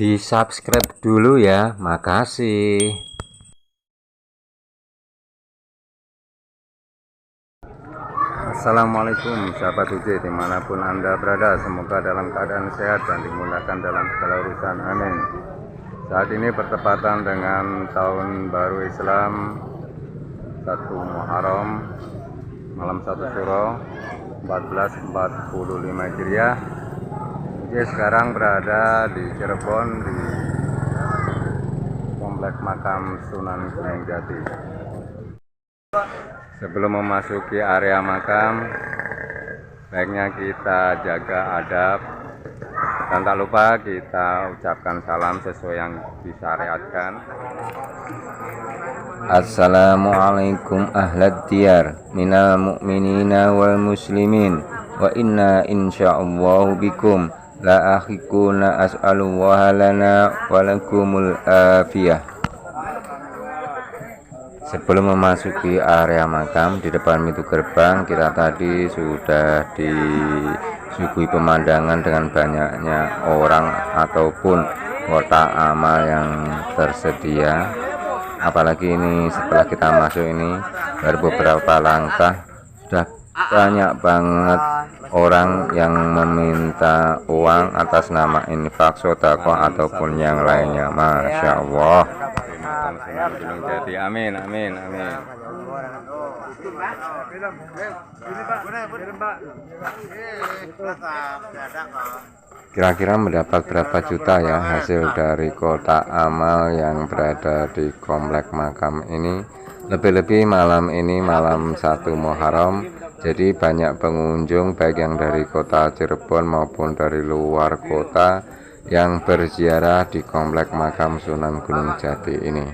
Di subscribe dulu ya, makasih. Assalamualaikum sahabat UJ dimanapun anda berada, semoga dalam keadaan sehat dan dimudahkan dalam segala urusan, amin. Saat ini bertepatan dengan tahun baru Islam 1 Muharram malam 1 Syuro 1445 Hijriah. UJ sekarang berada di Cirebon di Komplek Makam Sunan Gunung Jati. Sebelum memasuki area makam, baiknya kita jaga adab dan tak lupa kita ucapkan salam sesuai yang disyariatkan. Assalamualaikum ahlad diyar minal mu'minina wal muslimin wa inna insyaallahu bikum la akhikuna as'alullaha lana walakumul afiyah. Sebelum memasuki area makam, di depan pintu gerbang kita tadi sudah disuguhi pemandangan dengan banyaknya orang ataupun kotak amal yang tersedia. Apalagi ini setelah kita masuk ini baru beberapa langkah sudah banyak banget orang yang meminta uang atas nama infak, sedekah ataupun yang lainnya. Masya Allah. Gunung Jati, amin, amin, amin. Kira-kira mendapat berapa juta ya hasil dari kotak amal yang berada di komplek makam ini. Lebih-lebih malam ini malam 1 Muharram, jadi banyak pengunjung baik yang dari kota Cirebon maupun dari luar kota yang berziarah di komplek makam Sunan Gunung Jati ini.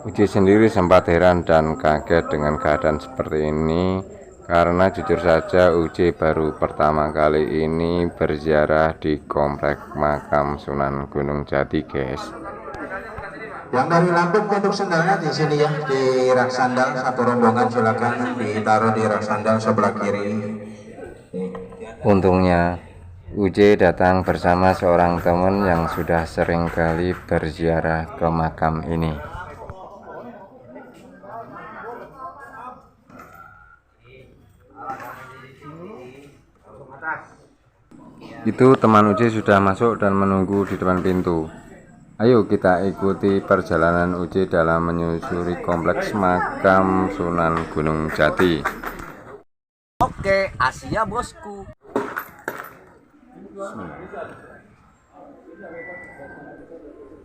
Uji sendiri sempat heran dan kaget dengan keadaan seperti ini, karena jujur saja Uji baru pertama kali ini berziarah di komplek makam Sunan Gunung Jati, guys. Yang dari Lampung untuk sandalnya di sini ya, di rak sandal satu rombongan, silakan ditaruh di rak sandal sebelah kiri. Untungnya UJ datang bersama seorang teman yang sudah sering kali berziarah ke makam ini. Itu teman UJ sudah masuk dan menunggu di depan pintu. Ayo kita ikuti perjalanan UJ dalam menyusuri kompleks makam Sunan Gunung Jati. Oke, Asia bosku.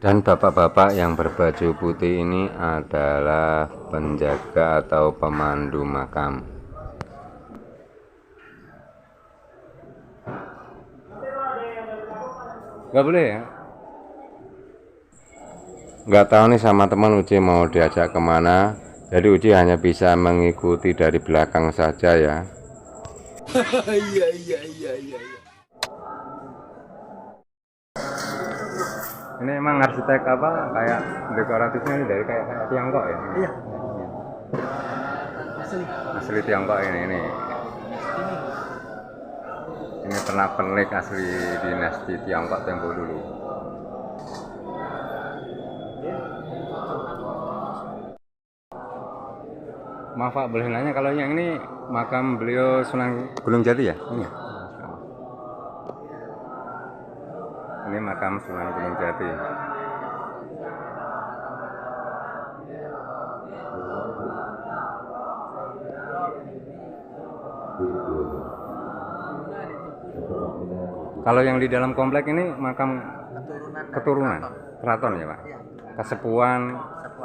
Dan bapak-bapak yang berbaju putih ini adalah penjaga atau pemandu makam. Gak boleh ya? Nggak tahu nih sama teman Uji mau diajak kemana, jadi Uji hanya bisa mengikuti dari belakang saja ya. Iya. Ini emang arsitek apa, kayak dekoratifnya ini dari kayak Tiongkok ya? Iya. Asli Tiongkok ini. Ini pernak-pernik asli dinasti Tiongkok tempo dulu. Maaf Pak, boleh nanya kalau yang ini makam beliau Sunan Gunung Jati ya? Ini ya? Ini makam Sunan Gunung Jati. Kalau yang di dalam komplek ini makam keturunan keraton ya Pak? Kasepuan,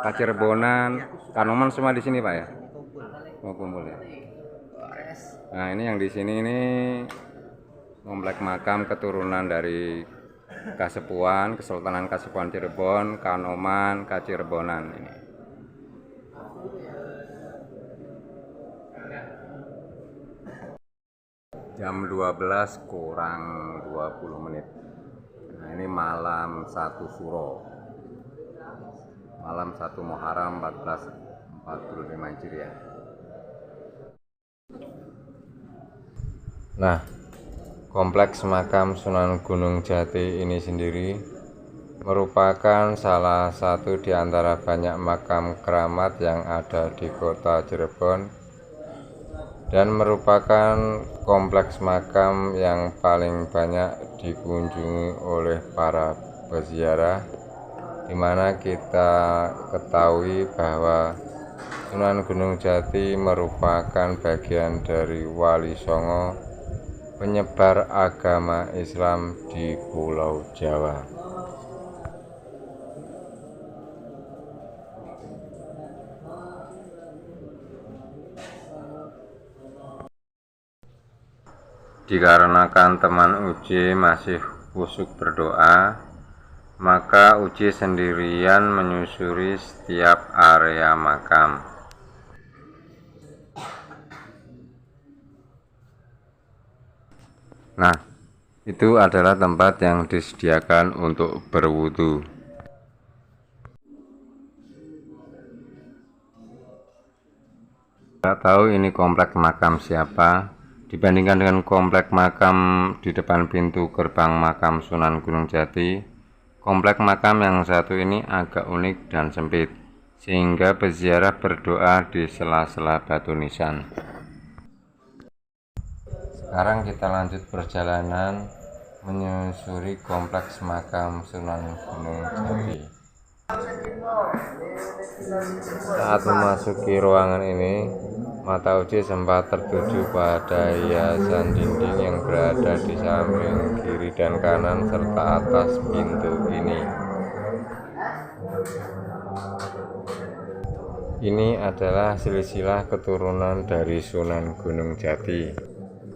Kacirebonan, Kanoman semua di sini Pak ya? Mau kumpul ya. Nah ini yang di sini ini komplek makam keturunan dari Kasepuan, Kesultanan Kasepuan Cirebon, Kanoman, Kacirebonan ini. Jam 12 kurang 20 menit. Nah ini malam 1 Syuro, malam 1 Muharram 1445 Hijriah. Nah, Kompleks makam Sunan Gunung Jati ini sendiri merupakan salah satu di antara banyak makam keramat yang ada di kota Cirebon dan merupakan kompleks makam yang paling banyak dikunjungi oleh para peziarah, di mana kita ketahui bahwa Sunan Gunung Jati merupakan bagian dari Wali Songo, penyebar agama Islam di Pulau Jawa. Dikarenakan teman Uci masih khusyuk berdoa, maka Uci sendirian menyusuri setiap area makam. Nah, itu adalah tempat yang disediakan untuk berwudu. Tidak tahu ini kompleks makam siapa. Dibandingkan dengan kompleks makam di depan pintu gerbang makam Sunan Gunung Jati, kompleks makam yang satu ini agak unik dan sempit, sehingga peziarah berdoa di sela-sela batu nisan. Sekarang kita lanjut perjalanan menyusuri kompleks makam Sunan Gunung Jati. Saat memasuki ruangan ini, mata Uci sempat tertuju pada hiasan dinding yang berada di samping kiri dan kanan serta atas pintu ini. Ini adalah silsilah keturunan dari Sunan Gunung Jati.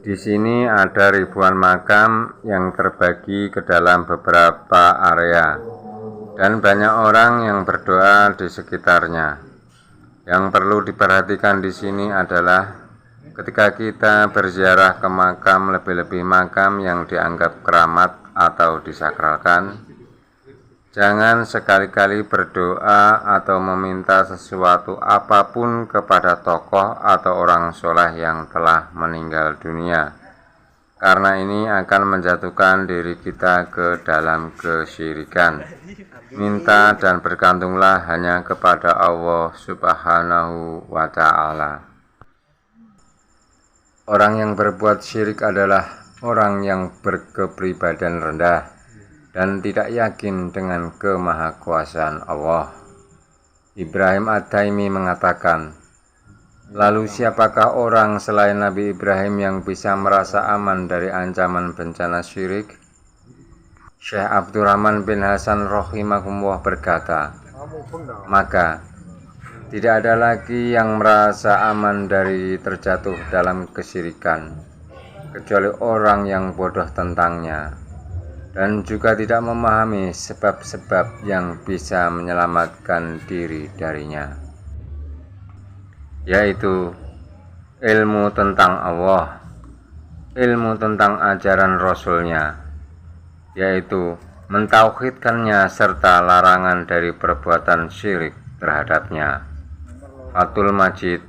Di sini ada ribuan makam yang terbagi ke dalam beberapa area, dan banyak orang yang berdoa di sekitarnya. Yang perlu diperhatikan di sini adalah ketika kita berziarah ke makam, lebih-lebih makam yang dianggap keramat atau disakralkan, jangan sekali-kali berdoa atau meminta sesuatu apapun kepada tokoh atau orang soleh yang telah meninggal dunia, karena ini akan menjatuhkan diri kita ke dalam kesyirikan. Minta dan bergantunglah hanya kepada Allah Subhanahu wa Ta'ala. Orang yang berbuat syirik adalah orang yang berkepribadian rendah dan tidak yakin dengan kemahakuasaan Allah. Ibrahim Ad-Daimi mengatakan, lalu siapakah orang selain Nabi Ibrahim yang bisa merasa aman dari ancaman bencana syirik? Syekh Abdurrahman bin Hasan rahimahullah berkata, maka tidak ada lagi yang merasa aman dari terjatuh dalam kesyirikan, kecuali orang yang bodoh tentangnya, dan juga tidak memahami sebab-sebab yang bisa menyelamatkan diri darinya, yaitu ilmu tentang Allah, ilmu tentang ajaran Rasul-Nya, yaitu mentauhidkannya serta larangan dari perbuatan syirik terhadapnya. Fathul Majid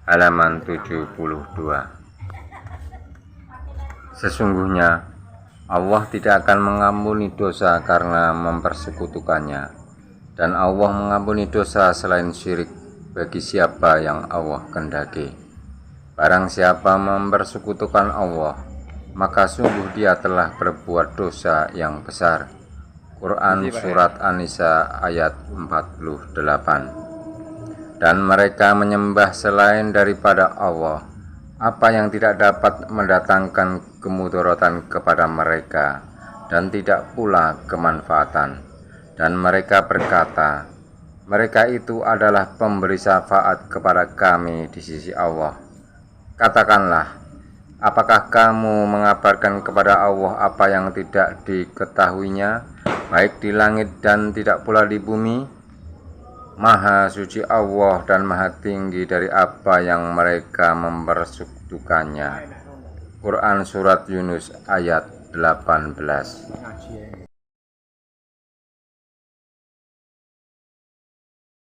halaman 72. Sesungguhnya Allah tidak akan mengampuni dosa karena mempersekutukannya, dan Allah mengampuni dosa selain syirik bagi siapa yang Allah kehendaki. Barang siapa mempersekutukan Allah, maka sungguh dia telah berbuat dosa yang besar. Quran Surat An-Nisa ayat 48. Dan mereka menyembah selain daripada Allah apa yang tidak dapat mendatangkan kemudaratan kepada mereka dan tidak pula kemanfaatan. Dan mereka berkata, mereka itu adalah pemberi syafaat kepada kami di sisi Allah. Katakanlah, apakah kamu mengabarkan kepada Allah apa yang tidak diketahuinya, baik di langit dan tidak pula di bumi? Maha suci Allah dan maha tinggi dari apa yang mereka mempersekutukannya. Quran Surat Yunus ayat 18.